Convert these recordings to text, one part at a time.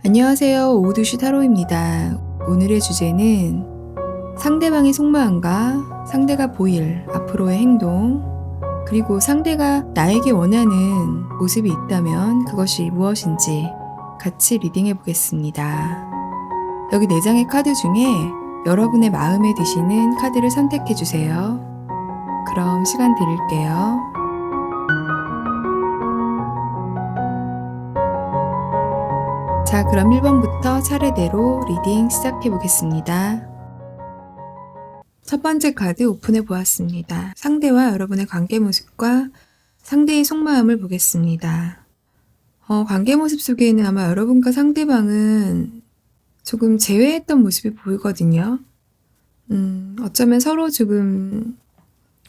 안녕하세요. 오두시 타로입니다. 오늘의 주제는 상대방의 속마음과 상대가 보일 앞으로의 행동, 그리고 상대가 나에게 원하는 모습이 있다면 그것이 무엇인지 같이 리딩해 보겠습니다. 여기 4장의 카드 중에 여러분의 마음에 드시는 카드를 선택해 주세요. 그럼 시간 드릴게요. 자, 그럼 1번부터 차례대로 리딩 시작해 보겠습니다. 첫 번째 카드 오픈해 보았습니다. 상대와 여러분의 관계 모습과 상대의 속마음을 보겠습니다. 관계 모습 속에는 아마 여러분과 상대방은 조금 제외했던 모습이 보이거든요. 어쩌면 서로 조금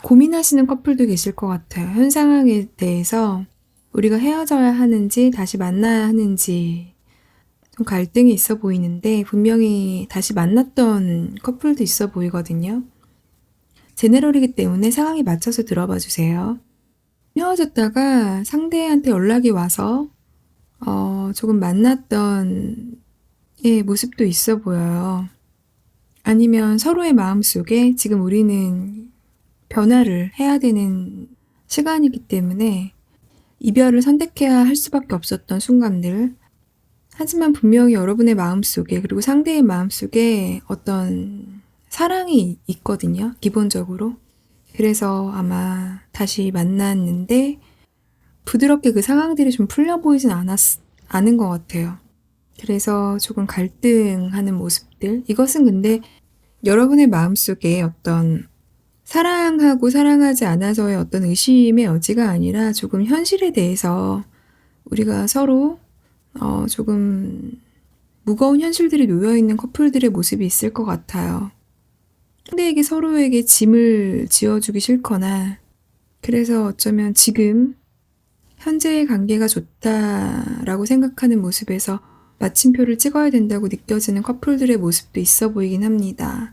고민하시는 커플도 계실 것 같아요. 현 상황에 대해서 우리가 헤어져야 하는지 다시 만나야 하는지 좀 갈등이 있어 보이는데 분명히 다시 만났던 커플도 있어 보이거든요. 제네럴이기 때문에 상황에 맞춰서 들어봐 주세요. 헤어졌다가 상대한테 연락이 와서 조금 만났던 모습도 있어 보여요. 아니면 서로의 마음속에 지금 우리는 변화를 해야 되는 시간이기 때문에 이별을 선택해야 할 수밖에 없었던 순간들, 하지만 분명히 여러분의 마음속에 그리고 상대의 마음속에 어떤 사랑이 있거든요. 기본적으로. 그래서 아마 다시 만났는데 부드럽게 그 상황들이 좀 풀려 보이진 않은 것 같아요. 그래서 조금 갈등하는 모습들. 이것은 근데 여러분의 마음속에 어떤 사랑하고 사랑하지 않아서의 어떤 의심의 여지가 아니라 조금 현실에 대해서 우리가 서로 조금 무거운 현실들이 놓여있는 커플들의 모습이 있을 것 같아요. 상대에게 서로에게 짐을 지어주기 싫거나, 그래서 어쩌면 지금 현재의 관계가 좋다라고 생각하는 모습에서 마침표를 찍어야 된다고 느껴지는 커플들의 모습도 있어 보이긴 합니다.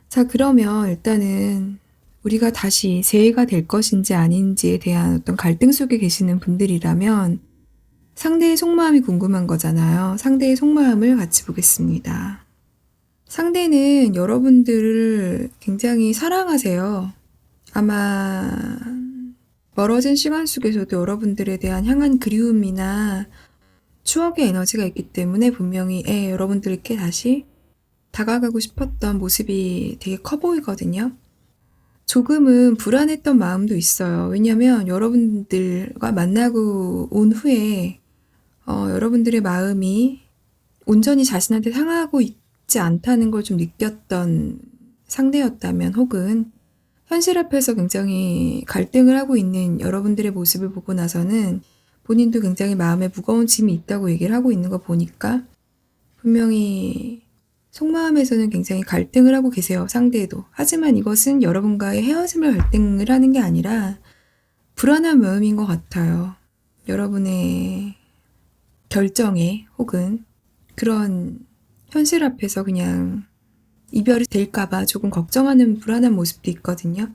자, 그러면 일단은 우리가 다시 재회가 될 것인지 아닌지에 대한 어떤 갈등 속에 계시는 분들이라면 상대의 속마음이 궁금한 거잖아요. 상대의 속마음을 같이 보겠습니다. 상대는 여러분들을 굉장히 사랑하세요. 아마 멀어진 시간 속에서도 여러분들에 대한 향한 그리움이나 추억의 에너지가 있기 때문에 분명히 여러분들께 다시 다가가고 싶었던 모습이 되게 커 보이거든요. 조금은 불안했던 마음도 있어요. 왜냐면 여러분들과 만나고 온 후에 여러분들의 마음이 온전히 자신한테 상하고 있지 않다는 걸 좀 느꼈던 상대였다면, 혹은 현실 앞에서 굉장히 갈등을 하고 있는 여러분들의 모습을 보고 나서는 본인도 굉장히 마음에 무거운 짐이 있다고 얘기를 하고 있는 거 보니까 분명히 속마음에서는 굉장히 갈등을 하고 계세요. 상대도. 하지만 이것은 여러분과의 헤어짐을 갈등을 하는 게 아니라 불안한 마음인 것 같아요. 여러분의 결정에 혹은 그런 현실 앞에서 그냥 이별이 될까봐 조금 걱정하는 불안한 모습도 있거든요.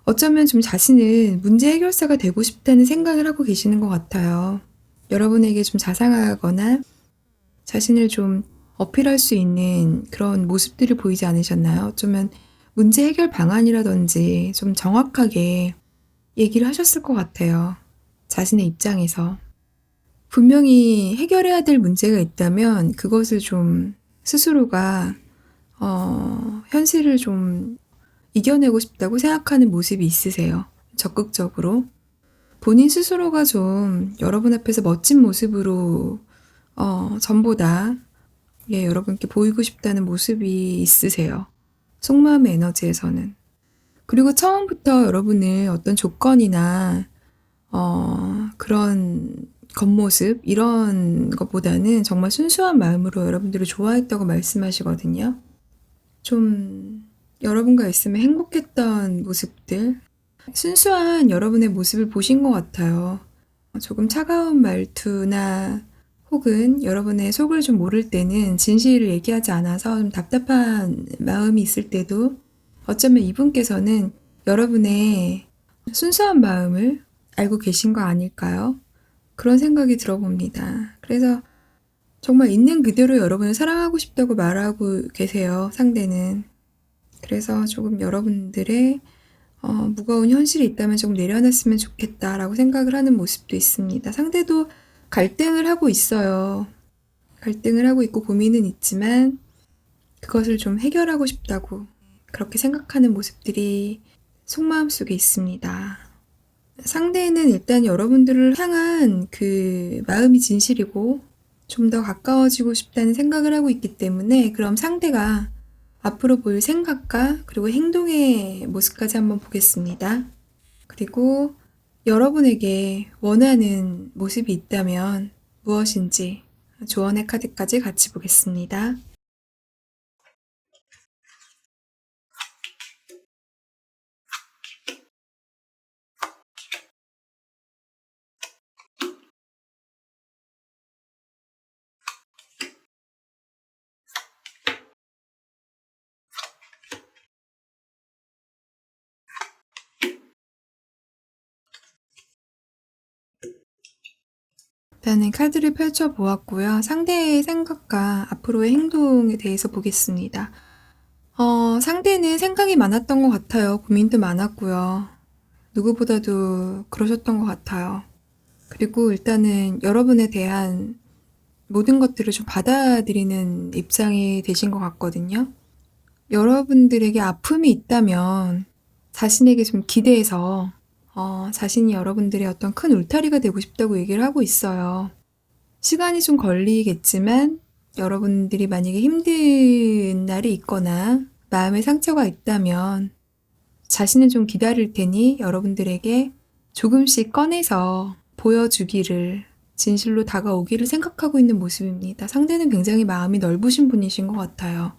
어쩌면 좀 자신은 문제 해결사가 되고 싶다는 생각을 하고 계시는 것 같아요. 여러분에게 좀 자상하거나 자신을 좀 어필할 수 있는 그런 모습들이 보이지 않으셨나요? 어쩌면 문제 해결 방안이라든지 좀 정확하게 얘기를 하셨을 것 같아요. 자신의 입장에서. 분명히 해결해야 될 문제가 있다면 그것을 좀 스스로가 현실을 좀 이겨내고 싶다고 생각하는 모습이 있으세요. 적극적으로. 본인 스스로가 좀 여러분 앞에서 멋진 모습으로 전보다 여러분께 보이고 싶다는 모습이 있으세요. 속마음의 에너지에서는. 그리고 처음부터 여러분을 어떤 조건이나 그런 겉모습 이런 것보다는 정말 순수한 마음으로 여러분들을 좋아했다고 말씀하시거든요. 좀 여러분과 있으면 행복했던 모습들, 순수한 여러분의 모습을 보신 것 같아요. 조금 차가운 말투나 혹은 여러분의 속을 좀 모를 때는 진실을 얘기하지 않아서 좀 답답한 마음이 있을 때도 어쩌면 이분께서는 여러분의 순수한 마음을 알고 계신 거 아닐까요? 그런 생각이 들어봅니다. 그래서 정말 있는 그대로 여러분을 사랑하고 싶다고 말하고 계세요, 상대는. 그래서 조금 여러분들의 무거운 현실이 있다면 좀 내려놨으면 좋겠다라고 생각을 하는 모습도 있습니다. 상대도 갈등을 하고 있어요. 갈등을 하고 있고 고민은 있지만 그것을 좀 해결하고 싶다고 그렇게 생각하는 모습들이 속마음 속에 있습니다. 상대는 일단 여러분들을 향한 그 마음이 진실이고 좀 더 가까워지고 싶다는 생각을 하고 있기 때문에 그럼 상대가 앞으로 보일 생각과 그리고 행동의 모습까지 한번 보겠습니다. 그리고 여러분에게 원하는 모습이 있다면 무엇인지 조언의 카드까지 같이 보겠습니다. 일단은 카드를 펼쳐보았고요. 상대의 생각과 앞으로의 행동에 대해서 보겠습니다. 상대는 생각이 많았던 것 같아요. 고민도 많았고요. 누구보다도 그러셨던 것 같아요. 그리고 일단은 여러분에 대한 모든 것들을 좀 받아들이는 입장이 되신 것 같거든요. 여러분들에게 아픔이 있다면 자신에게 좀 기대해서 자신이 여러분들의 어떤 큰 울타리가 되고 싶다고 얘기를 하고 있어요. 시간이 좀 걸리겠지만 여러분들이 만약에 힘든 날이 있거나 마음에 상처가 있다면 자신은 좀 기다릴 테니 여러분들에게 조금씩 꺼내서 보여주기를, 진실로 다가오기를 생각하고 있는 모습입니다. 상대는 굉장히 마음이 넓으신 분이신 것 같아요.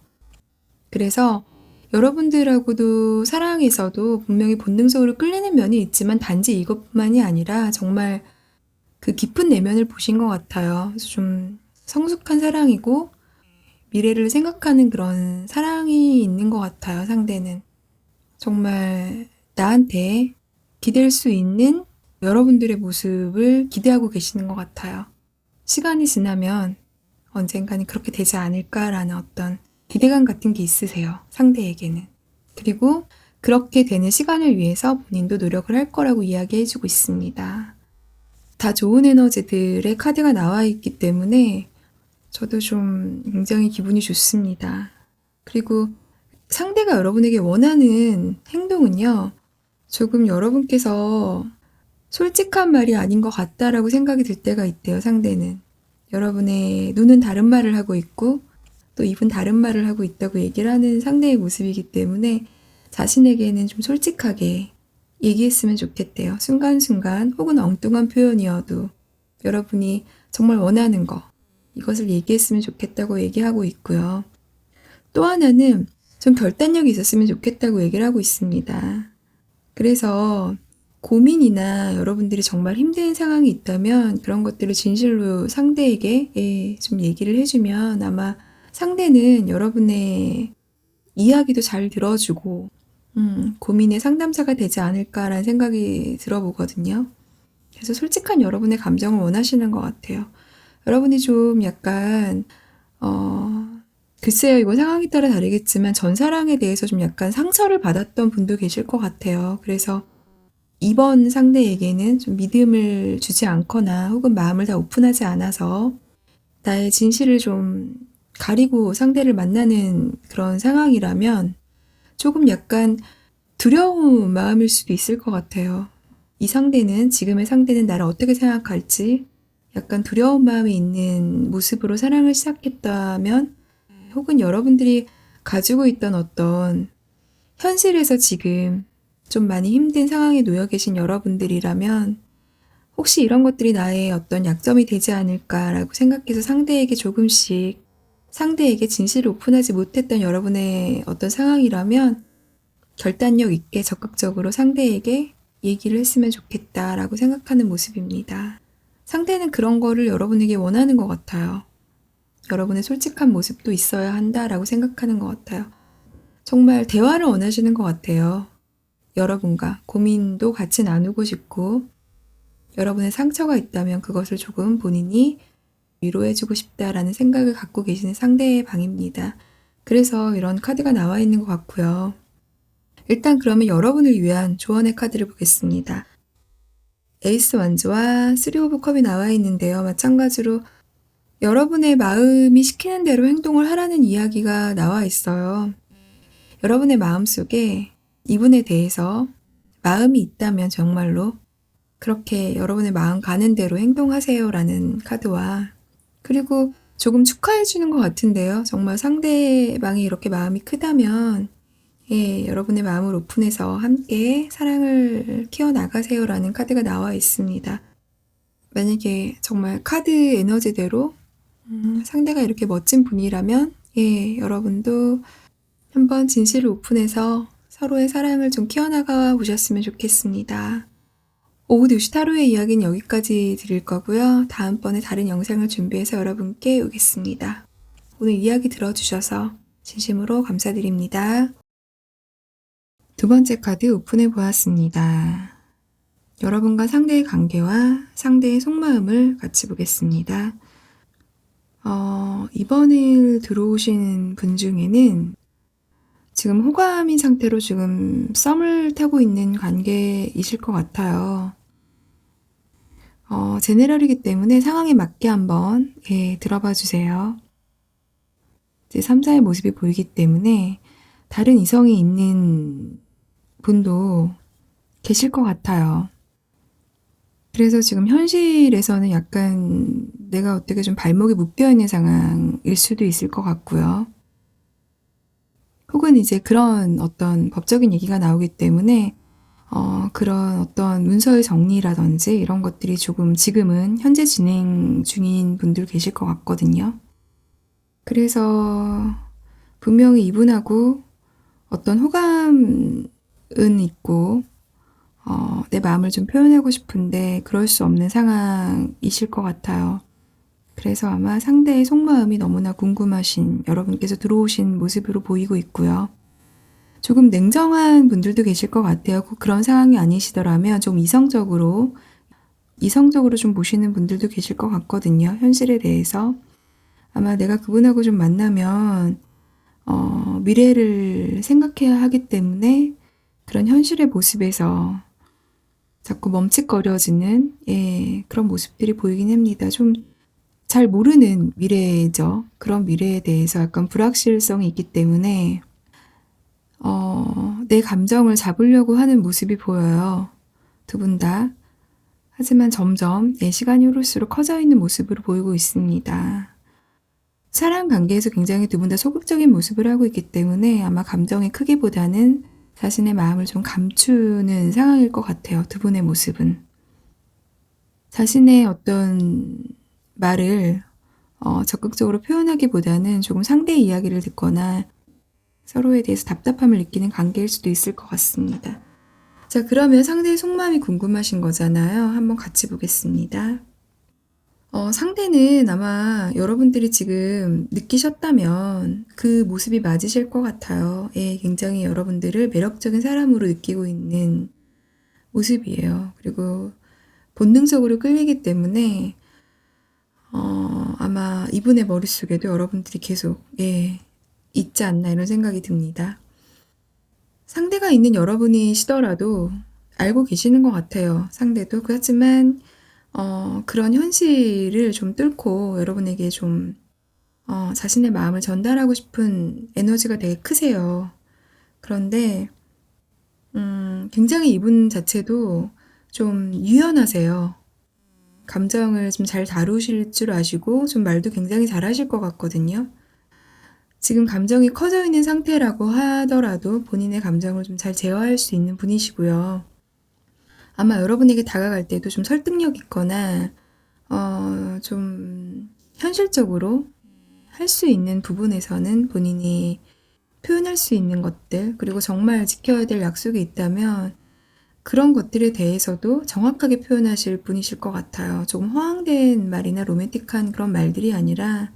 그래서 여러분들하고도 사랑에서도 분명히 본능적으로 끌리는 면이 있지만 단지 이것뿐만이 아니라 정말 그 깊은 내면을 보신 것 같아요. 그래서 좀 성숙한 사랑이고 미래를 생각하는 그런 사랑이 있는 것 같아요, 상대는. 정말 나한테 기댈 수 있는 여러분들의 모습을 기대하고 계시는 것 같아요. 시간이 지나면 언젠가는 그렇게 되지 않을까라는 어떤 기대감 같은 게 있으세요, 상대에게는. 그리고 그렇게 되는 시간을 위해서 본인도 노력을 할 거라고 이야기해주고 있습니다. 다 좋은 에너지들의 카드가 나와 있기 때문에 저도 좀 굉장히 기분이 좋습니다. 그리고 상대가 여러분에게 원하는 행동은요, 조금 여러분께서 솔직한 말이 아닌 것 같다라고 생각이 들 때가 있대요, 상대는. 여러분의 눈은 다른 말을 하고 있고 또 입은 다른 말을 하고 있다고 얘기를 하는 상대의 모습이기 때문에 자신에게는 좀 솔직하게 얘기했으면 좋겠대요. 순간순간 혹은 엉뚱한 표현이어도 여러분이 정말 원하는 거, 이것을 얘기했으면 좋겠다고 얘기하고 있고요. 또 하나는 좀 결단력이 있었으면 좋겠다고 얘기를 하고 있습니다. 그래서 고민이나 여러분들이 정말 힘든 상황이 있다면 그런 것들을 진실로 상대에게 좀 얘기를 해주면 아마 상대는 여러분의 이야기도 잘 들어주고 고민의 상담사가 되지 않을까라는 생각이 들어보거든요. 그래서 솔직한 여러분의 감정을 원하시는 것 같아요. 여러분이 좀 약간 글쎄요, 이건 상황에 따라 다르겠지만 전사랑에 대해서 좀 약간 상처를 받았던 분도 계실 것 같아요. 그래서 이번 상대에게는 좀 믿음을 주지 않거나 혹은 마음을 다 오픈하지 않아서 나의 진실을 좀 가리고 상대를 만나는 그런 상황이라면 조금 약간 두려운 마음일 수도 있을 것 같아요. 이 상대는, 지금의 상대는 나를 어떻게 생각할지 약간 두려운 마음이 있는 모습으로 사랑을 시작했다면 혹은 여러분들이 가지고 있던 어떤 현실에서 지금 좀 많이 힘든 상황에 놓여 계신 여러분들이라면 혹시 이런 것들이 나의 어떤 약점이 되지 않을까라고 생각해서 상대에게 조금씩 상대에게 진실을 오픈하지 못했던 여러분의 어떤 상황이라면 결단력 있게 적극적으로 상대에게 얘기를 했으면 좋겠다라고 생각하는 모습입니다. 상대는 그런 거를 여러분에게 원하는 것 같아요. 여러분의 솔직한 모습도 있어야 한다라고 생각하는 것 같아요. 정말 대화를 원하시는 것 같아요. 여러분과 고민도 같이 나누고 싶고 여러분의 상처가 있다면 그것을 조금 본인이 위로해주고 싶다라는 생각을 갖고 계시는 상대의 방입니다. 그래서 이런 카드가 나와 있는 것 같고요. 일단 그러면 여러분을 위한 조언의 카드를 보겠습니다. 에이스 완즈와 3 오브 컵이 나와 있는데요. 마찬가지로 여러분의 마음이 시키는 대로 행동을 하라는 이야기가 나와 있어요. 여러분의 마음속에 이분에 대해서 마음이 있다면 정말로 그렇게 여러분의 마음 가는 대로 행동하세요라는 카드와, 그리고 조금 축하해 주는 것 같은데요. 정말 상대방이 이렇게 마음이 크다면 여러분의 마음을 오픈해서 함께 사랑을 키워나가세요라는 카드가 나와 있습니다. 만약에 정말 카드 에너지대로 상대가 이렇게 멋진 분이라면 여러분도 한번 진실을 오픈해서 서로의 사랑을 좀 키워나가 보셨으면 좋겠습니다. 오후 2시 타로의 이야기는 여기까지 드릴 거고요. 다음번에 다른 영상을 준비해서 여러분께 오겠습니다. 오늘 이야기 들어주셔서 진심으로 감사드립니다. 두 번째 카드 오픈해 보았습니다. 여러분과 상대의 관계와 상대의 속마음을 같이 보겠습니다. 이번을 들어오신 분 중에는 지금 호감인 상태로 지금 썸을 타고 있는 관계이실 것 같아요. 제네럴이기 때문에 상황에 맞게 한번 들어봐 주세요. 이제 3사의 모습이 보이기 때문에 다른 이성이 있는 분도 계실 것 같아요. 그래서 지금 현실에서는 약간 내가 어떻게 좀 발목이 묶여있는 상황일 수도 있을 것 같고요. 혹은 이제 그런 어떤 법적인 얘기가 나오기 때문에 그런 어떤 문서의 정리라든지 이런 것들이 조금 지금은 현재 진행 중인 분들 계실 것 같거든요. 그래서 분명히 이분하고 어떤 호감은 있고 내 마음을 좀 표현하고 싶은데 그럴 수 없는 상황이실 것 같아요. 그래서 아마 상대의 속마음이 너무나 궁금하신 여러분께서 들어오신 모습으로 보이고 있고요. 조금 냉정한 분들도 계실 것 같아요. 꼭 그런 상황이 아니시더라면 좀 이성적으로 좀 보시는 분들도 계실 것 같거든요. 현실에 대해서. 아마 내가 그분하고 좀 만나면 미래를 생각해야 하기 때문에 그런 현실의 모습에서 자꾸 멈칫거려지는 그런 모습들이 보이긴 합니다. 좀 잘 모르는 미래죠. 그런 미래에 대해서 약간 불확실성이 있기 때문에 내 감정을 잡으려고 하는 모습이 보여요. 두 분 다. 하지만 점점 시간이 흐를수록 커져 있는 모습으로 보이고 있습니다. 사람 관계에서 굉장히 두 분 다 소극적인 모습을 하고 있기 때문에 아마 감정의 크기보다는 자신의 마음을 좀 감추는 상황일 것 같아요. 두 분의 모습은. 자신의 어떤 말을 적극적으로 표현하기보다는 조금 상대의 이야기를 듣거나 서로에 대해서 답답함을 느끼는 관계일 수도 있을 것 같습니다. 자, 그러면 상대의 속마음이 궁금하신 거잖아요. 한번 같이 보겠습니다. 상대는 아마 여러분들이 지금 느끼셨다면 그 모습이 맞으실 것 같아요. 굉장히 여러분들을 매력적인 사람으로 느끼고 있는 모습이에요. 그리고 본능적으로 끌리기 때문에 아마 이분의 머릿속에도 여러분들이 계속 있지 않나 이런 생각이 듭니다. 상대가 있는 여러분이시더라도 알고 계시는 것 같아요. 상대도. 그렇지만 그런 현실을 좀 뚫고 여러분에게 좀 자신의 마음을 전달하고 싶은 에너지가 되게 크세요. 그런데 굉장히 이분 자체도 좀 유연하세요. 감정을 좀 잘 다루실 줄 아시고 좀 말도 굉장히 잘하실 것 같거든요. 지금 감정이 커져 있는 상태라고 하더라도 본인의 감정을 좀 잘 제어할 수 있는 분이시고요. 아마 여러분에게 다가갈 때도 좀 설득력 있거나 좀 현실적으로 할 수 있는 부분에서는 본인이 표현할 수 있는 것들, 그리고 정말 지켜야 될 약속이 있다면 그런 것들에 대해서도 정확하게 표현하실 분이실 것 같아요. 조금 허황된 말이나 로맨틱한 그런 말들이 아니라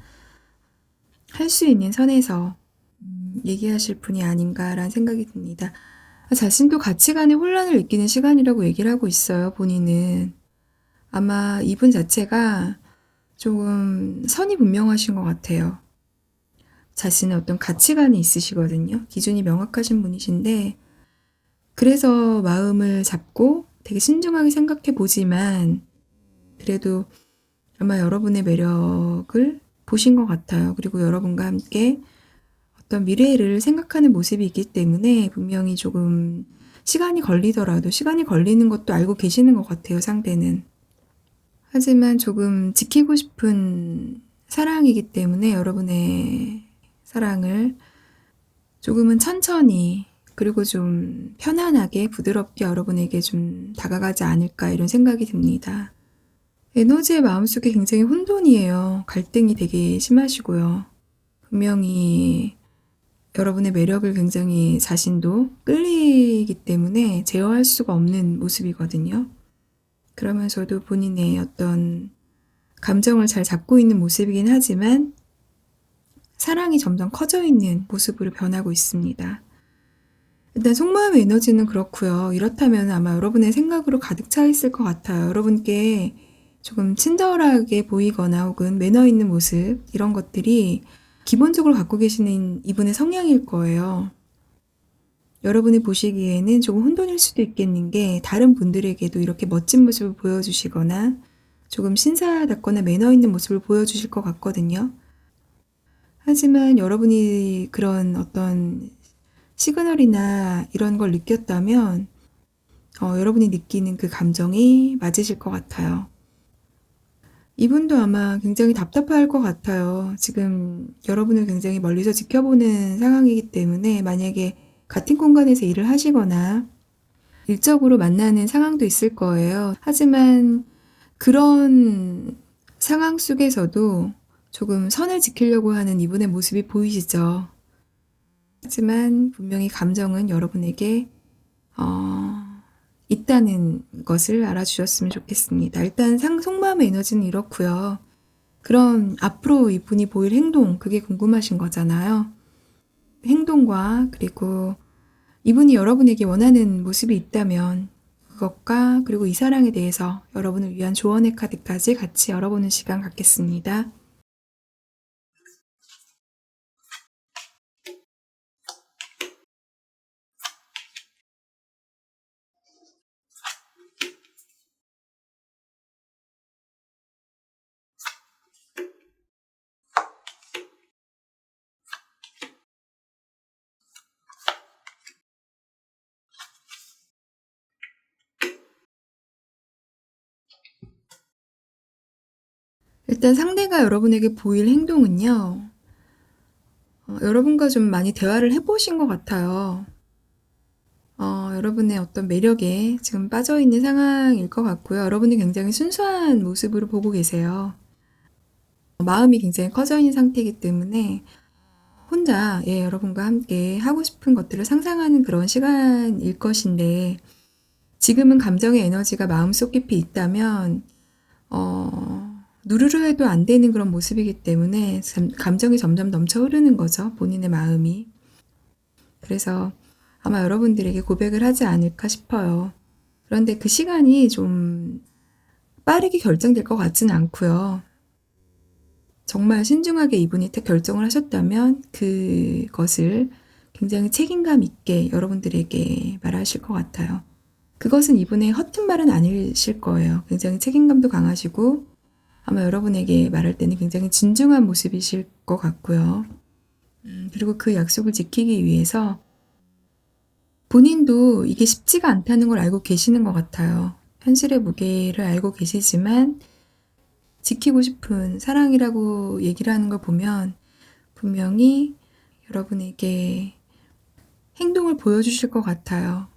할 수 있는 선에서 얘기하실 분이 아닌가라는 생각이 듭니다. 자신도 가치관의 혼란을 느끼는 시간이라고 얘기를 하고 있어요. 본인은. 아마 이분 자체가 조금 선이 분명하신 것 같아요. 자신의 어떤 가치관이 있으시거든요. 기준이 명확하신 분이신데, 그래서 마음을 잡고 되게 신중하게 생각해 보지만, 그래도 아마 여러분의 매력을 보신 것 같아요. 그리고 여러분과 함께 어떤 미래를 생각하는 모습이 있기 때문에 분명히 조금 시간이 걸리더라도 시간이 걸리는 것도 알고 계시는 것 같아요, 상대는. 하지만 조금 지키고 싶은 사랑이기 때문에 여러분의 사랑을 조금은 천천히 그리고 좀 편안하게 부드럽게 여러분에게 좀 다가가지 않을까 이런 생각이 듭니다. 에너지의 마음속에 굉장히 혼돈이에요. 갈등이 되게 심하시고요. 분명히 여러분의 매력을 굉장히 자신도 끌리기 때문에 제어할 수가 없는 모습이거든요. 그러면서도 본인의 어떤 감정을 잘 잡고 있는 모습이긴 하지만 사랑이 점점 커져 있는 모습으로 변하고 있습니다. 일단 속마음의 에너지는 그렇고요. 이렇다면 아마 여러분의 생각으로 가득 차 있을 것 같아요. 여러분께 조금 친절하게 보이거나 혹은 매너 있는 모습 이런 것들이 기본적으로 갖고 계시는 이분의 성향일 거예요. 여러분이 보시기에는 조금 혼돈일 수도 있겠는 게 다른 분들에게도 이렇게 멋진 모습을 보여주시거나 조금 신사답거나 매너 있는 모습을 보여주실 것 같거든요. 하지만 여러분이 그런 어떤 시그널이나 이런 걸 느꼈다면 여러분이 느끼는 그 감정이 맞으실 것 같아요. 이분도 아마 굉장히 답답할 것 같아요. 지금 여러분을 굉장히 멀리서 지켜보는 상황이기 때문에 만약에 같은 공간에서 일을 하시거나 일적으로 만나는 상황도 있을 거예요. 하지만 그런 상황 속에서도 조금 선을 지키려고 하는 이분의 모습이 보이시죠? 하지만 분명히 감정은 여러분에게 있다는 것을 알아주셨으면 좋겠습니다. 일단 속마음의 에너지는 이렇고요. 그럼 앞으로 이분이 보일 행동, 그게 궁금하신 거잖아요. 행동과 그리고 이분이 여러분에게 원하는 모습이 있다면 그것과 그리고 이 사랑에 대해서 여러분을 위한 조언의 카드까지 같이 열어보는 시간 갖겠습니다. 일단 상대가 여러분에게 보일 행동은요. 여러분과 좀 많이 대화를 해보신 것 같아요. 여러분의 어떤 매력에 지금 빠져있는 상황일 것 같고요. 여러분이 굉장히 순수한 모습으로 보고 계세요. 마음이 굉장히 커져 있는 상태이기 때문에 혼자 여러분과 함께 하고 싶은 것들을 상상하는 그런 시간일 것인데 지금은 감정의 에너지가 마음속 깊이 있다면 누르려 해도 안 되는 그런 모습이기 때문에 감정이 점점 넘쳐 흐르는 거죠. 본인의 마음이. 그래서 아마 여러분들에게 고백을 하지 않을까 싶어요. 그런데 그 시간이 좀 빠르게 결정될 것 같지는 않고요. 정말 신중하게 이분이 결정을 하셨다면 그것을 굉장히 책임감 있게 여러분들에게 말하실 것 같아요. 그것은 이분의 허튼 말은 아니실 거예요. 굉장히 책임감도 강하시고 아마 여러분에게 말할 때는 굉장히 진중한 모습이실 것 같고요. 그리고 그 약속을 지키기 위해서 본인도 이게 쉽지가 않다는 걸 알고 계시는 것 같아요. 현실의 무게를 알고 계시지만 지키고 싶은 사랑이라고 얘기를 하는 걸 보면 분명히 여러분에게 행동을 보여주실 것 같아요.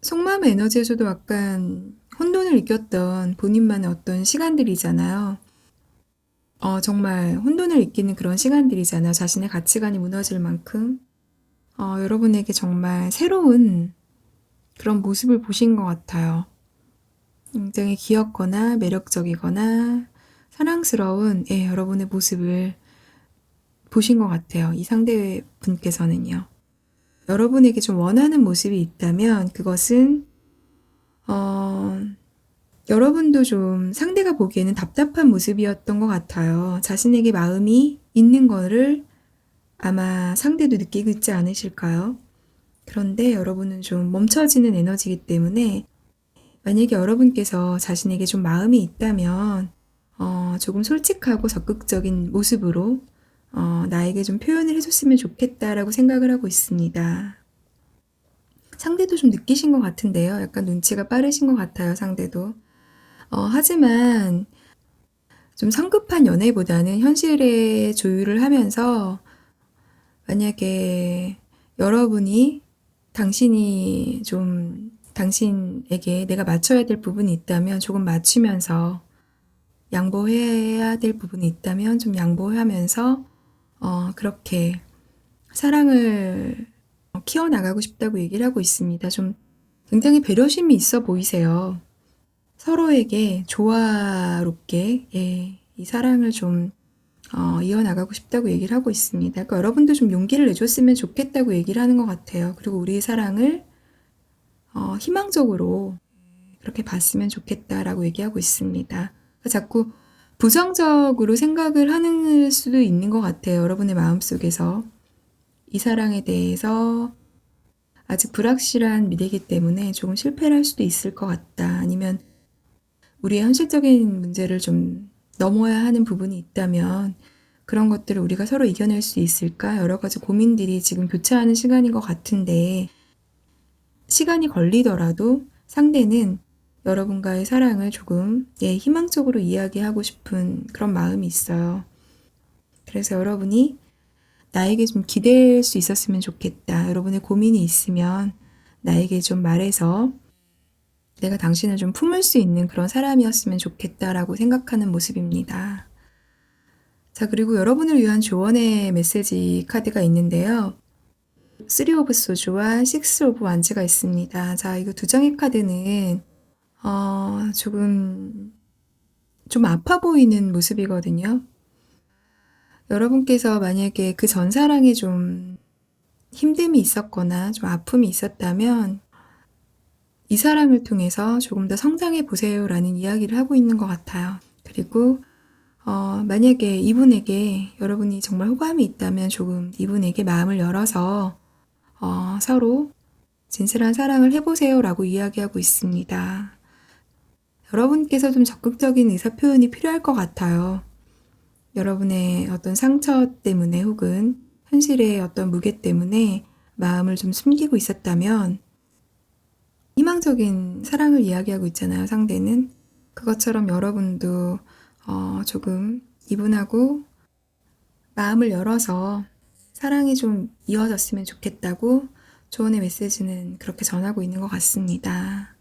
속마음의 에너지에서도 약간 혼돈을 느꼈던 본인만의 어떤 시간들이잖아요. 정말 혼돈을 느끼는 그런 시간들이잖아요. 자신의 가치관이 무너질 만큼. 여러분에게 정말 새로운 그런 모습을 보신 것 같아요. 굉장히 귀엽거나 매력적이거나 사랑스러운 여러분의 모습을 보신 것 같아요. 이 상대분께서는요. 여러분에게 좀 원하는 모습이 있다면 그것은 여러분도 좀 상대가 보기에는 답답한 모습이었던 것 같아요. 자신에게 마음이 있는 거를 아마 상대도 느끼고 있지 않으실까요? 그런데 여러분은 좀 멈춰지는 에너지이기 때문에 만약에 여러분께서 자신에게 좀 마음이 있다면 조금 솔직하고 적극적인 모습으로 나에게 좀 표현을 해줬으면 좋겠다라고 생각을 하고 있습니다. 상대도 좀 느끼신 것 같은데요. 약간 눈치가 빠르신 것 같아요, 상대도. 하지만 좀 성급한 연애보다는 현실에 조율을 하면서 만약에 여러분이 당신이 좀 당신에게 내가 맞춰야 될 부분이 있다면 조금 맞추면서 양보해야 될 부분이 있다면 좀 양보하면서 그렇게 사랑을 키워나가고 싶다고 얘기를 하고 있습니다. 좀 굉장히 배려심이 있어 보이세요. 서로에게 조화롭게 이 사랑을 좀 이어나가고 싶다고 얘기를 하고 있습니다. 그러니까 여러분도 좀 용기를 내줬으면 좋겠다고 얘기를 하는 것 같아요. 그리고 우리의 사랑을 희망적으로 그렇게 봤으면 좋겠다라고 얘기하고 있습니다. 그러니까 자꾸 부정적으로 생각을 하는 수도 있는 것 같아요. 여러분의 마음속에서. 이 사랑에 대해서 아직 불확실한 미래이기 때문에 조금 실패를 할 수도 있을 것 같다. 아니면 우리의 현실적인 문제를 좀 넘어야 하는 부분이 있다면 그런 것들을 우리가 서로 이겨낼 수 있을까? 여러 가지 고민들이 지금 교차하는 시간인 것 같은데 시간이 걸리더라도 상대는 여러분과의 사랑을 조금 희망적으로 이야기하고 싶은 그런 마음이 있어요. 그래서 여러분이 나에게 좀 기댈 수 있었으면 좋겠다. 여러분의 고민이 있으면 나에게 좀 말해서 내가 당신을 좀 품을 수 있는 그런 사람이었으면 좋겠다라고 생각하는 모습입니다. 자, 그리고 여러분을 위한 조언의 메시지 카드가 있는데요. 3 오브 소주와 6 오브 완즈가 있습니다. 자, 이거 두 장의 카드는 조금 좀 아파 보이는 모습이거든요. 여러분께서 만약에 그 전 사랑에 좀 힘듦이 있었거나 좀 아픔이 있었다면 이 사랑을 통해서 조금 더 성장해 보세요라는 이야기를 하고 있는 것 같아요. 그리고 만약에 이분에게 여러분이 정말 호감이 있다면 조금 이분에게 마음을 열어서 서로 진실한 사랑을 해보세요라고 이야기하고 있습니다. 여러분께서 좀 적극적인 의사표현이 필요할 것 같아요. 여러분의 어떤 상처 때문에 혹은 현실의 어떤 무게 때문에 마음을 좀 숨기고 있었다면 희망적인 사랑을 이야기하고 있잖아요, 상대는. 그것처럼 여러분도 조금 이분하고 마음을 열어서 사랑이 좀 이어졌으면 좋겠다고 조언의 메시지는 그렇게 전하고 있는 것 같습니다.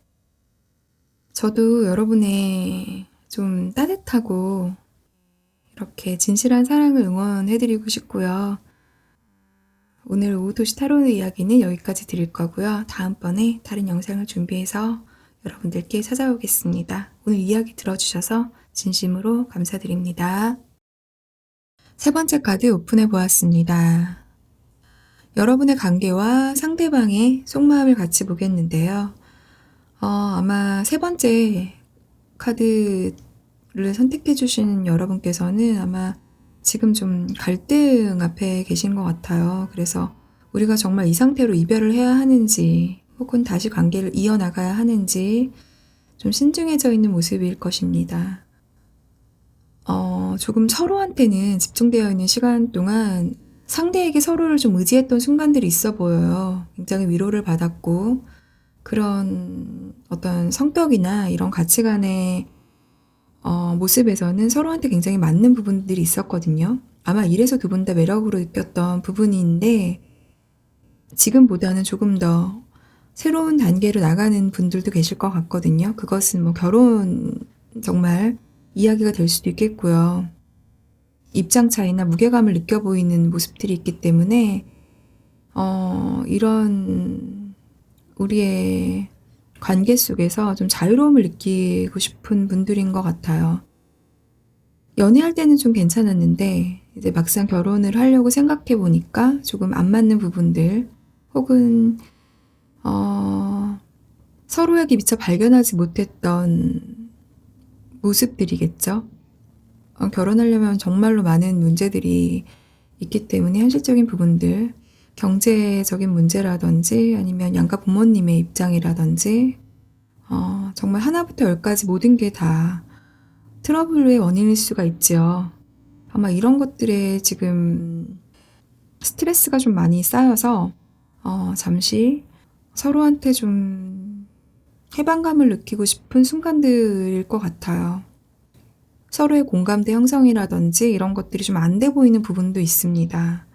저도 여러분의 좀 따뜻하고 이렇게 진실한 사랑을 응원해드리고 싶고요. 오늘 오후도시 타로의 이야기는 여기까지 드릴 거고요. 다음번에 다른 영상을 준비해서 여러분들께 찾아오겠습니다. 오늘 이야기 들어주셔서 진심으로 감사드립니다. 세 번째 카드 오픈해 보았습니다. 여러분의 관계와 상대방의 속마음을 같이 보겠는데요. 아마 세 번째 카드를 선택해 주신 여러분께서는 아마 지금 좀 갈등 앞에 계신 것 같아요. 그래서 우리가 정말 이 상태로 이별을 해야 하는지 혹은 다시 관계를 이어나가야 하는지 좀 신중해져 있는 모습일 것입니다. 조금 서로한테는 집중되어 있는 시간 동안 상대에게 서로를 좀 의지했던 순간들이 있어 보여요. 굉장히 위로를 받았고 그런 어떤 성격이나 이런 가치관의 모습에서는 서로한테 굉장히 맞는 부분들이 있었거든요. 아마 이래서 두 분 다 매력으로 느꼈던 부분인데 지금보다는 조금 더 새로운 단계로 나가는 분들도 계실 것 같거든요. 그것은 뭐 결혼 정말 이야기가 될 수도 있겠고요. 입장 차이나 무게감을 느껴 보이는 모습들이 있기 때문에 이런 우리의 관계 속에서 좀 자유로움을 느끼고 싶은 분들인 것 같아요. 연애할 때는 좀 괜찮았는데 이제 막상 결혼을 하려고 생각해 보니까 조금 안 맞는 부분들 혹은 서로에게 미처 발견하지 못했던 모습들이겠죠. 결혼하려면 정말로 많은 문제들이 있기 때문에 현실적인 부분들, 경제적인 문제라든지 아니면 양가 부모님의 입장이라든지 정말 하나부터 열까지 모든 게 다 트러블의 원인일 수가 있죠. 아마 이런 것들에 지금 스트레스가 좀 많이 쌓여서 잠시 서로한테 좀 해방감을 느끼고 싶은 순간들일 것 같아요. 서로의 공감대 형성이라든지 이런 것들이 좀 안 돼 보이는 부분도 있습니다.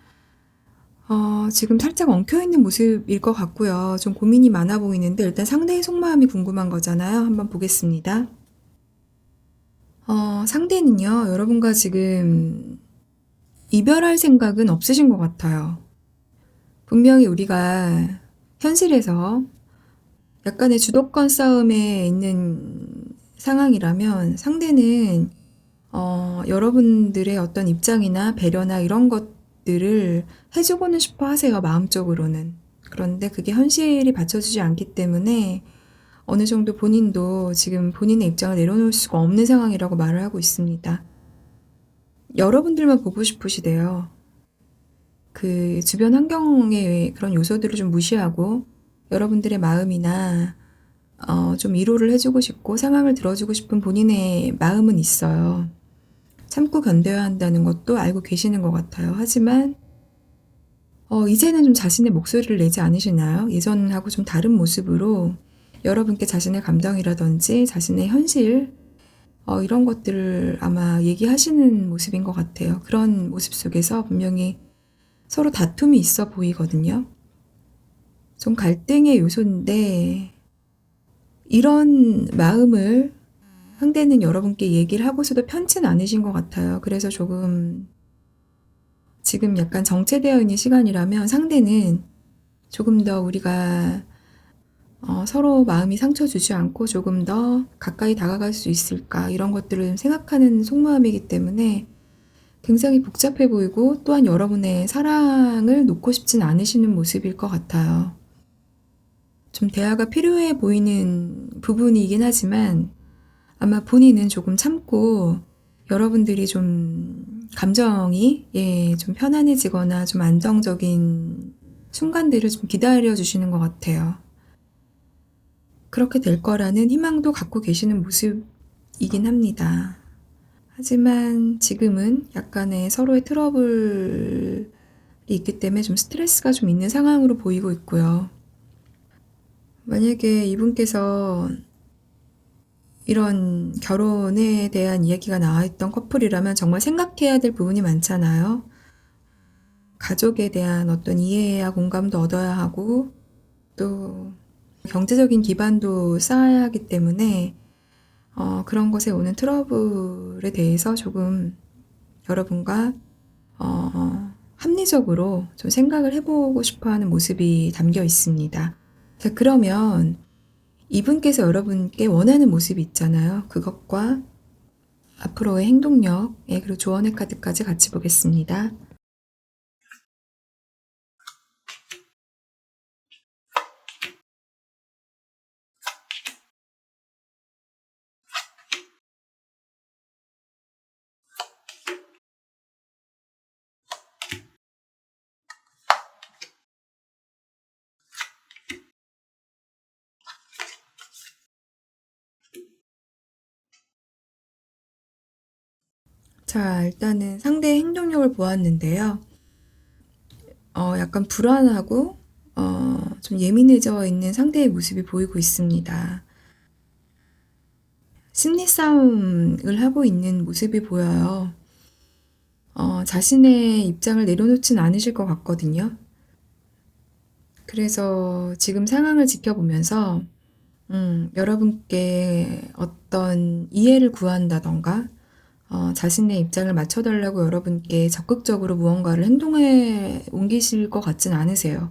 지금 살짝 엉켜있는 모습일 것 같고요. 좀 고민이 많아 보이는데 일단 상대의 속마음이 궁금한 거잖아요. 한번 보겠습니다. 상대는요, 여러분과 지금 이별할 생각은 없으신 것 같아요. 분명히 우리가 현실에서 약간의 주도권 싸움에 있는 상황이라면 상대는 여러분들의 어떤 입장이나 배려나 이런 것들을 해주고는 싶어 하세요, 마음적으로는. 그런데 그게 현실이 받쳐주지 않기 때문에 어느 정도 본인도 지금 본인의 입장을 내려놓을 수가 없는 상황이라고 말을 하고 있습니다. 여러분들만 보고 싶으시대요. 그 주변 환경의 그런 요소들을 좀 무시하고 여러분들의 마음이나 좀 위로를 해주고 싶고 상황을 들어주고 싶은 본인의 마음은 있어요. 참고 견뎌야 한다는 것도 알고 계시는 것 같아요. 하지만 이제는 좀 자신의 목소리를 내지 않으시나요? 예전하고 좀 다른 모습으로 여러분께 자신의 감정이라든지 자신의 현실 이런 것들을 아마 얘기하시는 모습인 것 같아요. 그런 모습 속에서 분명히 서로 다툼이 있어 보이거든요. 좀 갈등의 요소인데 이런 마음을 상대는 여러분께 얘기를 하고서도 편치는 않으신 것 같아요. 그래서 조금 지금 약간 정체되어 있는 시간이라면 상대는 조금 더 우리가 서로 마음이 상처 주지 않고 조금 더 가까이 다가갈 수 있을까 이런 것들을 생각하는 속마음이기 때문에 굉장히 복잡해 보이고 또한 여러분의 사랑을 놓고 싶진 않으시는 모습일 것 같아요. 좀 대화가 필요해 보이는 부분이긴 하지만 아마 본인은 조금 참고 여러분들이 좀 감정이 좀 편안해지거나 좀 안정적인 순간들을 좀 기다려 주시는 것 같아요. 그렇게 될 거라는 희망도 갖고 계시는 모습이긴 합니다. 하지만 지금은 약간의 서로의 트러블이 있기 때문에 좀 스트레스가 좀 있는 상황으로 보이고 있고요. 만약에 이분께서 이런 결혼에 대한 이야기가 나와있던 커플이라면 정말 생각해야 될 부분이 많잖아요. 가족에 대한 어떤 이해와 공감도 얻어야 하고 또 경제적인 기반도 쌓아야 하기 때문에 그런 것에 오는 트러블에 대해서 조금 여러분과 합리적으로 좀 생각을 해보고 싶어하는 모습이 담겨 있습니다. 자, 그러면 이분께서 여러분께 원하는 모습이 있잖아요. 그것과 앞으로의 행동력, 그리고 조언의 카드까지 같이 보겠습니다. 자, 일단은 상대의 행동력을 보았는데요. 약간 불안하고 좀 예민해져 있는 상대의 모습이 보이고 있습니다. 심리 싸움을 하고 있는 모습이 보여요. 자신의 입장을 내려놓진 않으실 것 같거든요. 그래서 지금 상황을 지켜보면서 여러분께 어떤 이해를 구한다던가 자신의 입장을 맞춰달라고 여러분께 적극적으로 무언가를 행동에 옮기실 것 같진 않으세요.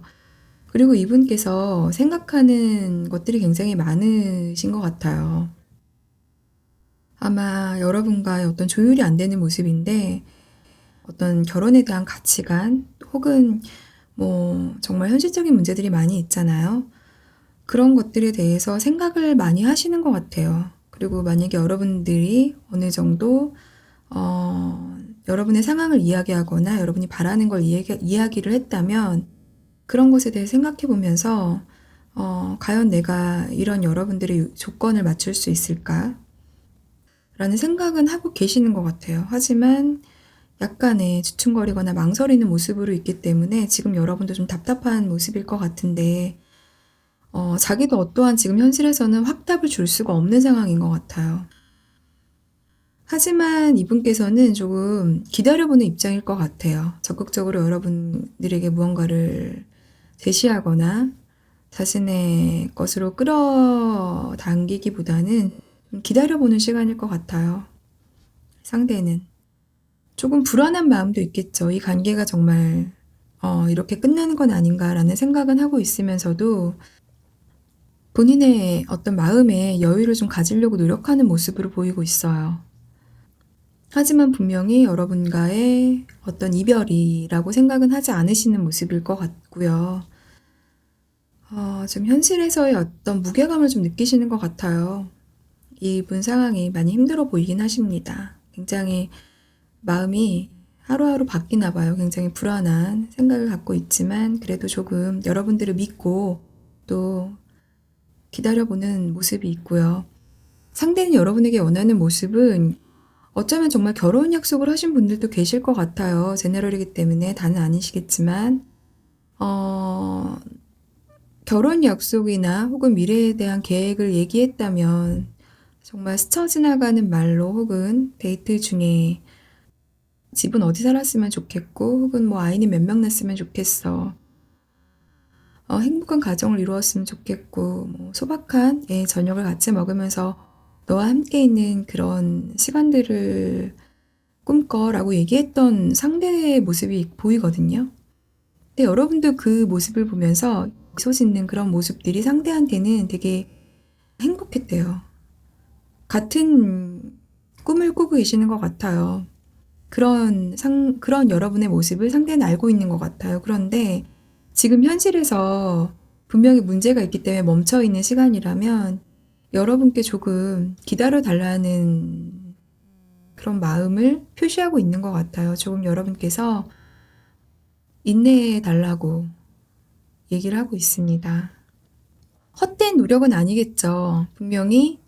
그리고 이분께서 생각하는 것들이 굉장히 많으신 것 같아요. 아마 여러분과의 어떤 조율이 안 되는 모습인데 어떤 결혼에 대한 가치관 혹은 정말 현실적인 문제들이 많이 있잖아요. 그런 것들에 대해서 생각을 많이 하시는 것 같아요. 그리고 만약에 여러분들이 어느 정도 여러분의 상황을 이야기하거나 여러분이 바라는 걸 이야기를 했다면 그런 것에 대해 생각해 보면서 과연 내가 이런 여러분들의 조건을 맞출 수 있을까? 라는 생각은 하고 계시는 것 같아요. 하지만 약간의 주춤거리거나 망설이는 모습으로 있기 때문에 지금 여러분도 좀 답답한 모습일 것 같은데 자기도 어떠한 지금 현실에서는 확답을 줄 수가 없는 상황인 것 같아요. 하지만 이분께서는 조금 기다려보는 입장일 것 같아요. 적극적으로 여러분들에게 무언가를 제시하거나 자신의 것으로 끌어당기기보다는 좀 기다려보는 시간일 것 같아요. 상대는. 조금 불안한 마음도 있겠죠. 이 관계가 정말 이렇게 끝나는 건 아닌가라는 생각은 하고 있으면서도 본인의 어떤 마음의 여유를 좀 가지려고 노력하는 모습으로 보이고 있어요. 하지만 분명히 여러분과의 어떤 이별이라고 생각은 하지 않으시는 모습일 것 같고요. 좀 현실에서의 어떤 무게감을 좀 느끼시는 것 같아요. 이분 상황이 많이 힘들어 보이긴 하십니다. 굉장히 마음이 하루하루 바뀌나 봐요. 굉장히 불안한 생각을 갖고 있지만 그래도 조금 여러분들을 믿고 또 기다려보는 모습이 있고요. 상대는 여러분에게 원하는 모습은 어쩌면 정말 결혼 약속을 하신 분들도 계실 것 같아요. 제너럴이기 때문에 다는 아니시겠지만 결혼 약속이나 혹은 미래에 대한 계획을 얘기했다면 정말 스쳐 지나가는 말로 혹은 데이트 중에 집은 어디 살았으면 좋겠고 혹은 뭐 아이는 몇 명 낳았으면 좋겠어. 행복한 가정을 이루었으면 좋겠고 뭐 소박한 저녁을 같이 먹으면서 너와 함께 있는 그런 시간들을 꿈꿔라고 얘기했던 상대의 모습이 보이거든요. 근데 여러분도 그 모습을 보면서 미소 짓는 그런 모습들이 상대한테는 되게 행복했대요. 같은 꿈을 꾸고 계시는 것 같아요. 그런 여러분의 모습을 상대는 알고 있는 것 같아요. 그런데 지금 현실에서 분명히 문제가 있기 때문에 멈춰 있는 시간이라면 여러분께 조금 기다려 달라는 그런 마음을 표시하고 있는 것 같아요. 조금 여러분께서 인내해 달라고 얘기를 하고 있습니다. 헛된 노력은 아니겠죠. 분명히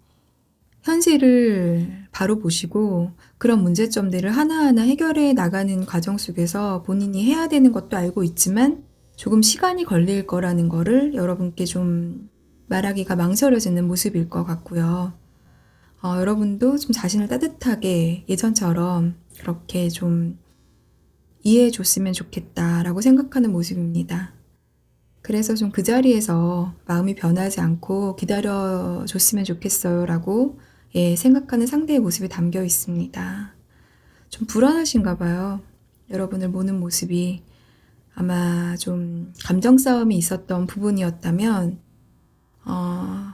현실을 바로 보시고 그런 문제점들을 하나하나 해결해 나가는 과정 속에서 본인이 해야 되는 것도 알고 있지만 조금 시간이 걸릴 거라는 거를 여러분께 좀 말하기가 망설여지는 모습일 것 같고요. 여러분도 좀 자신을 따뜻하게 예전처럼 그렇게 좀 이해해 줬으면 좋겠다라고 생각하는 모습입니다. 그래서 좀 그 자리에서 마음이 변하지 않고 기다려 줬으면 좋겠어요 라고 생각하는 상대의 모습이 담겨 있습니다. 좀 불안하신가 봐요. 여러분을 보는 모습이 아마 좀 감정 싸움이 있었던 부분이었다면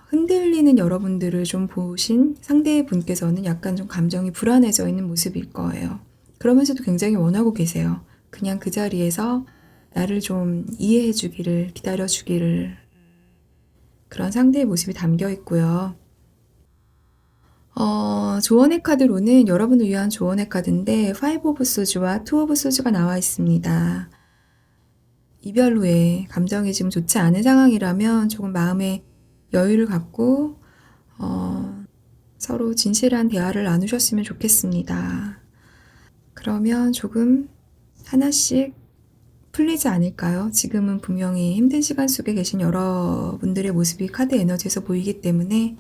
흔들리는 여러분들을 좀 보신 상대분께서는 약간 좀 감정이 불안해져 있는 모습일 거예요. 그러면서도 굉장히 원하고 계세요. 그냥 그 자리에서 나를 좀 이해해 주기를, 기다려 주기를, 그런 상대의 모습이 담겨 있고요. 조언의 카드로는 여러분을 위한 조언의 카드인데 5 오브 소즈와 2 오브 소즈가 나와 있습니다. 이별 후에 감정이 지금 좋지 않은 상황이라면 조금 마음의 여유를 갖고 서로 진실한 대화를 나누셨으면 좋겠습니다. 그러면 조금 하나씩 풀리지 않을까요? 지금은 분명히 힘든 시간 속에 계신 여러분들의 모습이 카드 에너지에서 보이기 때문에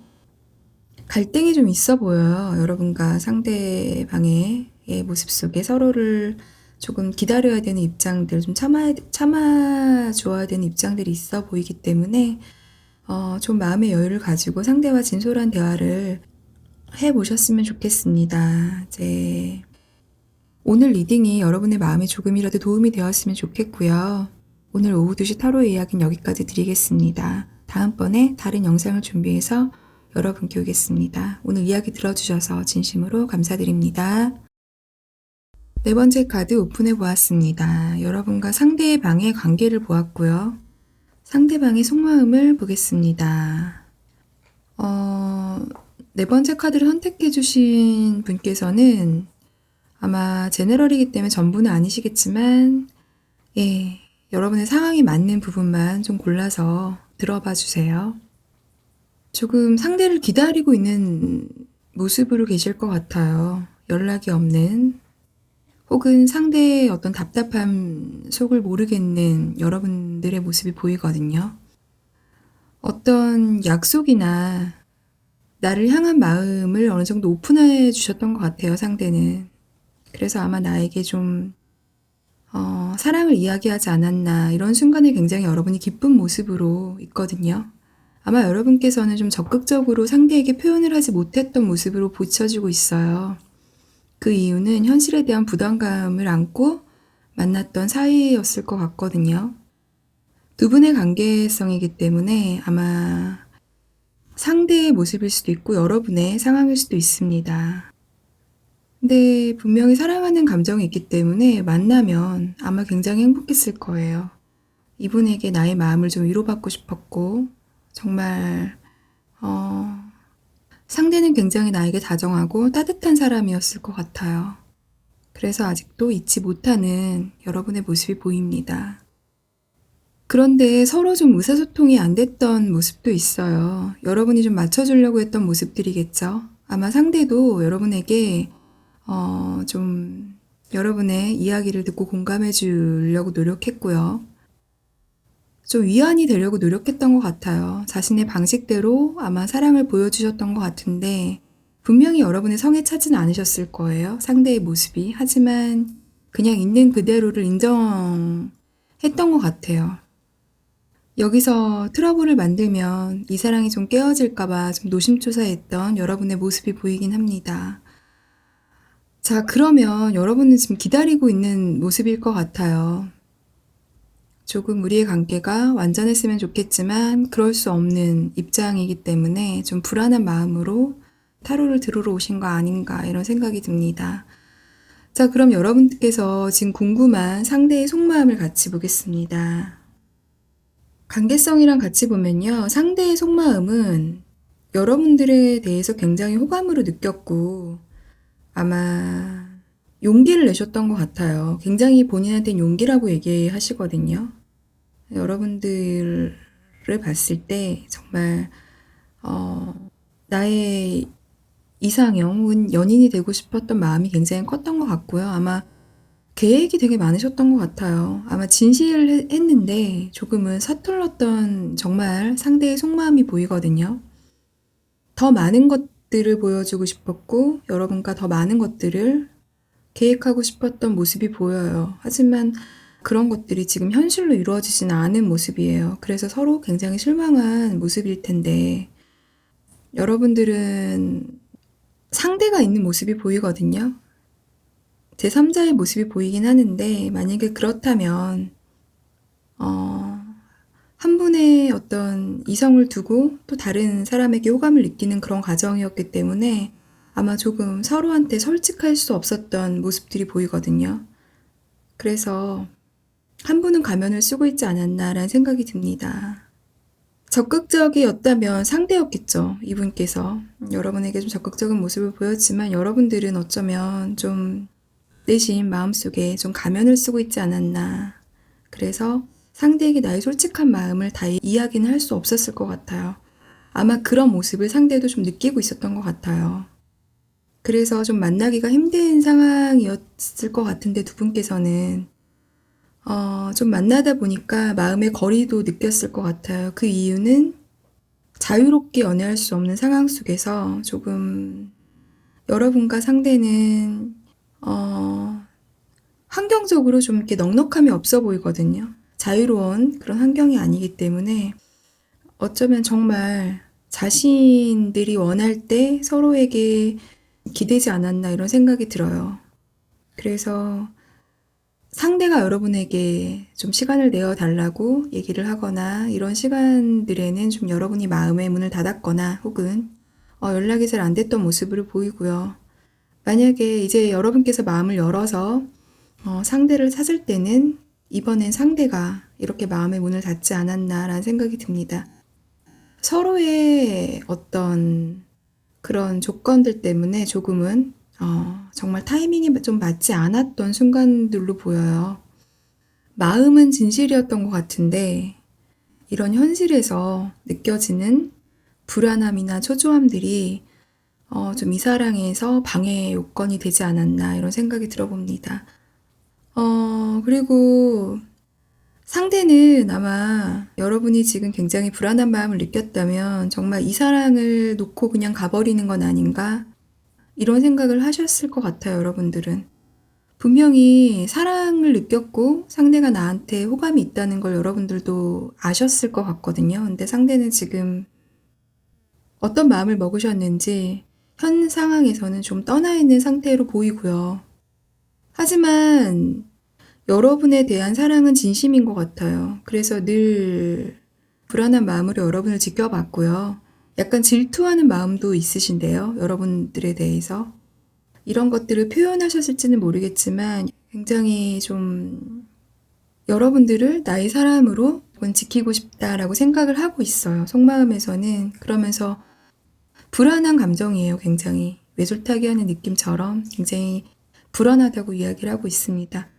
갈등이 좀 있어 보여요. 여러분과 상대방의 모습 속에 서로를 조금 기다려야 되는 입장들, 좀 참아줘야 되는 입장들이 있어 보이기 때문에 좀 마음의 여유를 가지고 상대와 진솔한 대화를 해보셨으면 좋겠습니다. 이제 오늘 리딩이 여러분의 마음에 조금이라도 도움이 되었으면 좋겠고요. 오늘 오후 2시 타로의 이야기는 여기까지 드리겠습니다. 다음번에 다른 영상을 준비해서 여러분께 오겠습니다. 오늘 이야기 들어주셔서 진심으로 감사드립니다. 네 번째 카드 오픈해 보았습니다. 여러분과 상대방의 관계를 보았고요. 상대방의 속마음을 보겠습니다. 네 번째 카드를 선택해 주신 분께서는 아마 제너럴이기 때문에 전부는 아니시겠지만, 예, 여러분의 상황이 맞는 부분만 좀 골라서 들어봐 주세요. 조금 상대를 기다리고 있는 모습으로 계실 것 같아요. 연락이 없는, 혹은 상대의 어떤 답답함 속을 모르겠는 여러분들의 모습이 보이거든요. 어떤 약속이나 나를 향한 마음을 어느 정도 오픈해 주셨던 것 같아요, 상대는. 그래서 아마 나에게 좀 사랑을 이야기하지 않았나, 이런 순간에 굉장히 여러분이 기쁜 모습으로 있거든요. 아마 여러분께서는 좀 적극적으로 상대에게 표현을 하지 못했던 모습으로 비춰지고 있어요. 그 이유는 현실에 대한 부담감을 안고 만났던 사이였을 것 같거든요. 두 분의 관계성이기 때문에 아마 상대의 모습일 수도 있고 여러분의 상황일 수도 있습니다. 근데 분명히 사랑하는 감정이 있기 때문에 만나면 아마 굉장히 행복했을 거예요. 이분에게 나의 마음을 좀 위로받고 싶었고, 정말 상대는 굉장히 나에게 다정하고 따뜻한 사람이었을 것 같아요. 그래서 아직도 잊지 못하는 여러분의 모습이 보입니다. 그런데 서로 좀 의사소통이 안 됐던 모습도 있어요. 여러분이 좀 맞춰주려고 했던 모습들이겠죠. 아마 상대도 여러분에게 좀 여러분의 이야기를 듣고 공감해 주려고 노력했고요. 좀 위안이 되려고 노력했던 것 같아요. 자신의 방식대로 아마 사랑을 보여주셨던 것 같은데, 분명히 여러분의 성에 차지는 않으셨을 거예요, 상대의 모습이. 하지만 그냥 있는 그대로를 인정했던 것 같아요. 여기서 트러블을 만들면 이 사랑이 좀 깨어질까봐 좀 노심초사했던 여러분의 모습이 보이긴 합니다. 자, 그러면 여러분은 지금 기다리고 있는 모습일 것 같아요. 조금 우리의 관계가 완전했으면 좋겠지만 그럴 수 없는 입장이기 때문에 좀 불안한 마음으로 타로를 들으러 오신 거 아닌가, 이런 생각이 듭니다. 자, 그럼 여러분께서 지금 궁금한 상대의 속마음을 같이 보겠습니다. 관계성이랑 같이 보면요, 상대의 속마음은 여러분들에 대해서 굉장히 호감으로 느꼈고 아마 용기를 내셨던 것 같아요. 굉장히 본인한테는 용기라고 얘기하시거든요. 여러분들을 봤을 때 정말 나의 이상형 혹은 연인이 되고 싶었던 마음이 굉장히 컸던 것 같고요. 아마 계획이 되게 많으셨던 것 같아요. 아마 진실을 했는데 조금은 서툴렀던 정말 상대의 속마음이 보이거든요. 더 많은 것들을 보여주고 싶었고 여러분과 더 많은 것들을 계획하고 싶었던 모습이 보여요. 하지만 그런 것들이 지금 현실로 이루어지지는 않은 모습이에요. 그래서 서로 굉장히 실망한 모습일 텐데, 여러분들은 상대가 있는 모습이 보이거든요. 제3자의 모습이 보이긴 하는데, 만약에 그렇다면 한 분의 어떤 이성을 두고 또 다른 사람에게 호감을 느끼는 그런 과정이었기 때문에 아마 조금 서로한테 솔직할 수 없었던 모습들이 보이거든요. 그래서 한 분은 가면을 쓰고 있지 않았나라는 생각이 듭니다. 적극적이었다면 상대였겠죠. 이분께서 여러분에게 좀 적극적인 모습을 보였지만 여러분들은 어쩌면 좀 내심 마음속에 좀 가면을 쓰고 있지 않았나. 그래서 상대에게 나의 솔직한 마음을 다 이야기는 할 수 없었을 것 같아요. 아마 그런 모습을 상대도 좀 느끼고 있었던 것 같아요. 그래서 좀 만나기가 힘든 상황이었을 것 같은데 두 분께서는 좀 만나다 보니까 마음의 거리도 느꼈을 것 같아요. 그 이유는 자유롭게 연애할 수 없는 상황 속에서 조금 여러분과 상대는 환경적으로 좀 이렇게 넉넉함이 없어 보이거든요. 자유로운 그런 환경이 아니기 때문에 어쩌면 정말 자신들이 원할 때 서로에게 기대지 않았나, 이런 생각이 들어요. 그래서 상대가 여러분에게 좀 시간을 내어 달라고 얘기를 하거나 이런 시간들에는 좀 여러분이 마음의 문을 닫았거나 혹은 연락이 잘 안 됐던 모습을 보이고요. 만약에 이제 여러분께서 마음을 열어서 상대를 찾을 때는 이번엔 상대가 이렇게 마음의 문을 닫지 않았나라는 생각이 듭니다. 서로의 어떤 그런 조건들 때문에 조금은 정말 타이밍이 좀 맞지 않았던 순간들로 보여요. 마음은 진실이었던 것 같은데 이런 현실에서 느껴지는 불안함이나 초조함들이 좀 이 사랑에서 방해 요건이 되지 않았나 이런 생각이 들어봅니다. 그리고 상대는 아마 여러분이 지금 굉장히 불안한 마음을 느꼈다면 정말 이 사랑을 놓고 그냥 가버리는 건 아닌가? 이런 생각을 하셨을 것 같아요, 여러분들은. 분명히 사랑을 느꼈고 상대가 나한테 호감이 있다는 걸 여러분들도 아셨을 것 같거든요. 근데 상대는 지금 어떤 마음을 먹으셨는지 현 상황에서는 좀 떠나 있는 상태로 보이고요. 하지만 여러분에 대한 사랑은 진심인 것 같아요. 그래서 늘 불안한 마음으로 여러분을 지켜봤고요. 약간 질투하는 마음도 있으신데요. 여러분들에 대해서. 이런 것들을 표현하셨을지는 모르겠지만 굉장히 좀 여러분들을 나의 사람으로 지키고 싶다라고 생각을 하고 있어요. 속마음에서는. 그러면서 불안한 감정이에요. 굉장히. 외줄타기 하는 느낌처럼 굉장히 불안하다고 이야기를 하고 있습니다.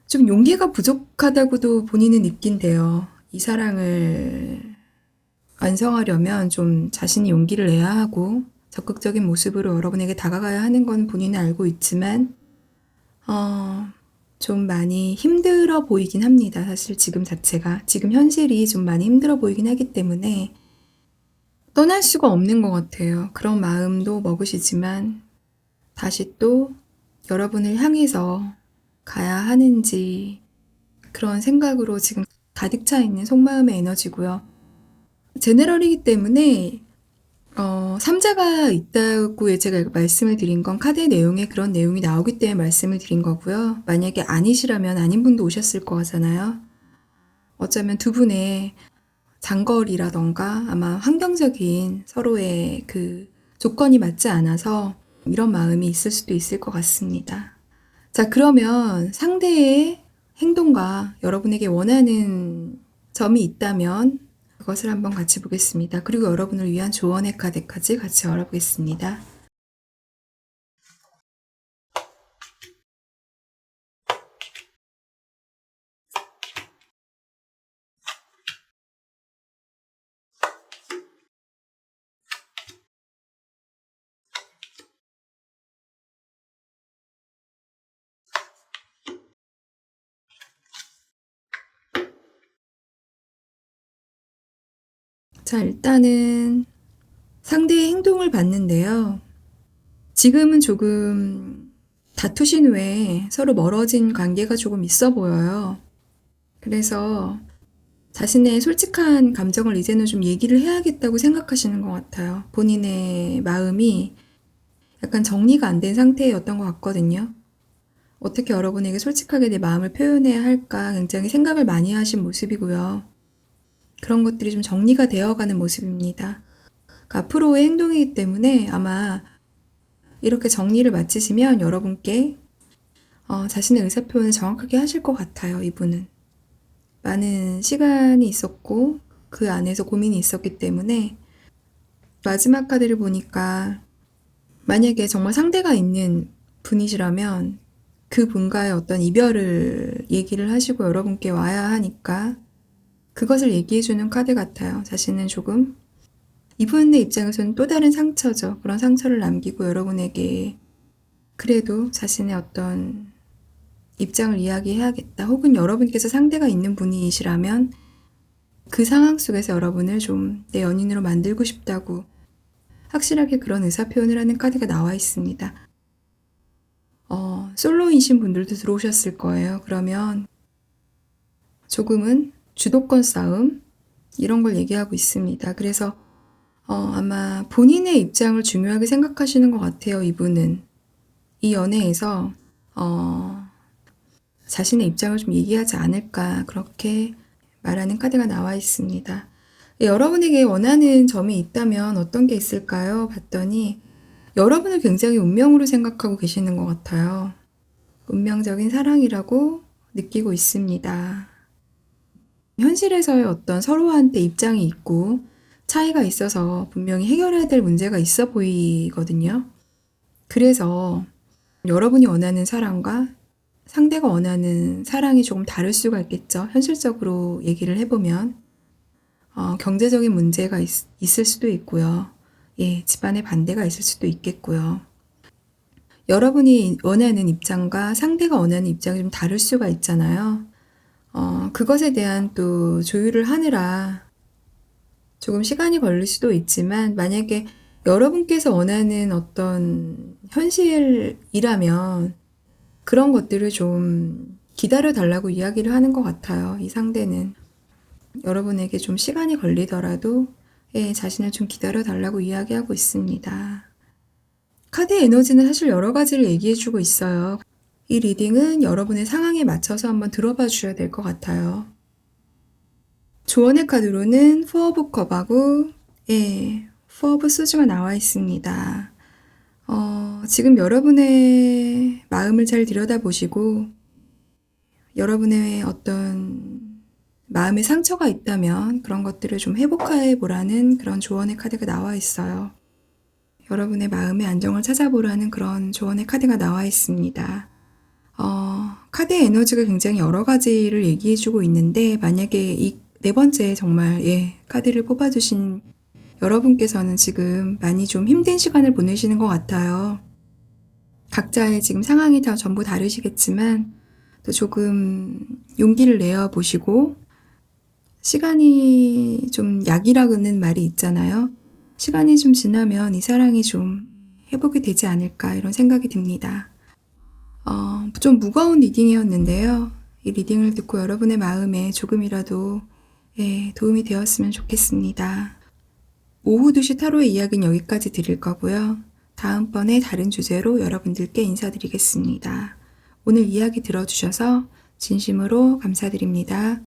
좀 용기가 부족하다고도 본인은 느낀대요. 이 사랑을 완성하려면 좀 자신이 용기를 내야 하고 적극적인 모습으로 여러분에게 다가가야 하는 건 본인은 알고 있지만 좀 많이 힘들어 보이긴 합니다. 사실 지금 자체가. 지금 현실이 좀 많이 힘들어 보이긴 하기 때문에 떠날 수가 없는 것 같아요. 그런 마음도 먹으시지만 다시 또 여러분을 향해서 가야 하는지 그런 생각으로 지금 가득 차 있는 속마음의 에너지고요. 제네럴이기 때문에 3자가 있다고 제가 말씀을 드린 건 카드의 내용에 그런 내용이 나오기 때문에 말씀을 드린 거고요. 만약에 아니시라면 아닌 분도 오셨을 거잖아요. 어쩌면 두 분의 장거리라던가 아마 환경적인 서로의 그 조건이 맞지 않아서 이런 마음이 있을 수도 있을 것 같습니다. 자, 그러면 상대의 행동과 여러분에게 원하는 점이 있다면 그것을 한번 같이 보겠습니다. 그리고 여러분을 위한 조언의 카드까지 같이 열어보겠습니다. 자, 일단은 상대의 행동을 봤는데요. 지금은 조금 다투신 후에 서로 멀어진 관계가 조금 있어 보여요. 그래서 자신의 솔직한 감정을 이제는 좀 얘기를 해야겠다고 생각하시는 것 같아요. 본인의 마음이 약간 정리가 안 된 상태였던 것 같거든요. 어떻게 여러분에게 솔직하게 내 마음을 표현해야 할까 굉장히 생각을 많이 하신 모습이고요. 그런 것들이 좀 정리가 되어가는 모습입니다. 그러니까 앞으로의 행동이기 때문에 아마 이렇게 정리를 마치시면 여러분께 자신의 의사표현을 정확하게 하실 것 같아요. 이분은. 많은 시간이 있었고 그 안에서 고민이 있었기 때문에 마지막 카드를 보니까 만약에 정말 상대가 있는 분이시라면 그 분과의 어떤 이별을 얘기를 하시고 여러분께 와야 하니까 그것을 얘기해주는 카드 같아요. 자신은 조금 이분의 입장에서는 또 다른 상처죠. 그런 상처를 남기고 여러분에게 그래도 자신의 어떤 입장을 이야기해야겠다. 혹은 여러분께서 상대가 있는 분이시라면 그 상황 속에서 여러분을 좀 내 연인으로 만들고 싶다고 확실하게 그런 의사표현을 하는 카드가 나와 있습니다. 솔로이신 분들도 들어오셨을 거예요. 그러면 조금은 주도권 싸움 이런 걸 얘기하고 있습니다. 그래서 아마 본인의 입장을 중요하게 생각하시는 것 같아요. 이분은 이 연애에서 자신의 입장을 좀 얘기하지 않을까 그렇게 말하는 카드가 나와 있습니다. 여러분에게 원하는 점이 있다면 어떤 게 있을까요? 봤더니 여러분을 굉장히 운명으로 생각하고 계시는 것 같아요. 운명적인 사랑이라고 느끼고 있습니다. 현실에서의 어떤 서로한테 입장이 있고 차이가 있어서 분명히 해결해야 될 문제가 있어 보이거든요. 그래서 여러분이 원하는 사랑과 상대가 원하는 사랑이 조금 다를 수가 있겠죠. 현실적으로 얘기를 해보면 경제적인 문제가 있을 수도 있고요. 예, 집안의 반대가 있을 수도 있겠고요. 여러분이 원하는 입장과 상대가 원하는 입장이 좀 다를 수가 있잖아요. 그것에 대한 또 조율을 하느라 조금 시간이 걸릴 수도 있지만, 만약에 여러분께서 원하는 어떤 현실이라면 그런 것들을 좀 기다려 달라고 이야기를 하는 것 같아요. 이 상대는 여러분에게 좀 시간이 걸리더라도 자신을 좀 기다려 달라고 이야기하고 있습니다. 카드 에너지는 사실 여러 가지를 얘기해주고 있어요. 이 리딩은 여러분의 상황에 맞춰서 한번 들어봐 주셔야 될 것 같아요. 조언의 카드로는 포 오브 컵하고 포 오브 소즈가 나와 있습니다. 지금 여러분의 마음을 잘 들여다보시고 여러분의 어떤 마음에 상처가 있다면 그런 것들을 좀 회복해 보라는 그런 조언의 카드가 나와 있어요. 여러분의 마음의 안정을 찾아보라는 그런 조언의 카드가 나와 있습니다. 카드의 에너지가 굉장히 여러 가지를 얘기해주고 있는데, 만약에 이 네 번째 정말 카드를 뽑아주신 여러분께서는 지금 많이 좀 힘든 시간을 보내시는 것 같아요. 각자의 지금 상황이 다 전부 다르시겠지만 또 조금 용기를 내어 보시고, 시간이 좀 약이라는 말이 있잖아요. 시간이 좀 지나면 이 사랑이 좀 회복이 되지 않을까 이런 생각이 듭니다. 좀 무거운 리딩이었는데요. 이 리딩을 듣고 여러분의 마음에 조금이라도 도움이 되었으면 좋겠습니다. 오후 2시 타로의 이야기는 여기까지 드릴 거고요. 다음번에 다른 주제로 여러분들께 인사드리겠습니다. 오늘 이야기 들어주셔서 진심으로 감사드립니다.